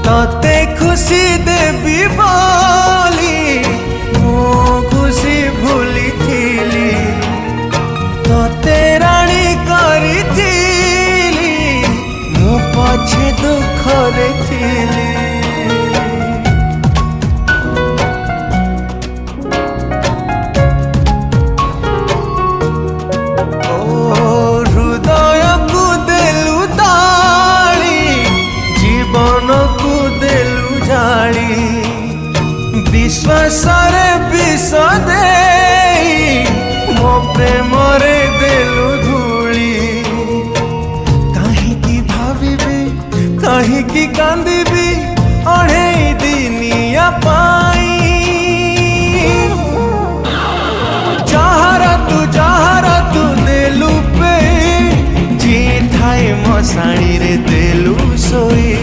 तते खुशी देवी बोली मो खुशी भूली थीली तते राणी करी थीली मो पछे दुख रे थीली। हृदय को देलु ताली जीवन को देलु जाली विश्वास रे विष दे मो प्रेम रे देलु धूली। कहीं भाविबी कहीं कांदिबी अढ़े दिनिया पाई जहारा तू देलु पे जी थाए मशाणी रे देलु सोई।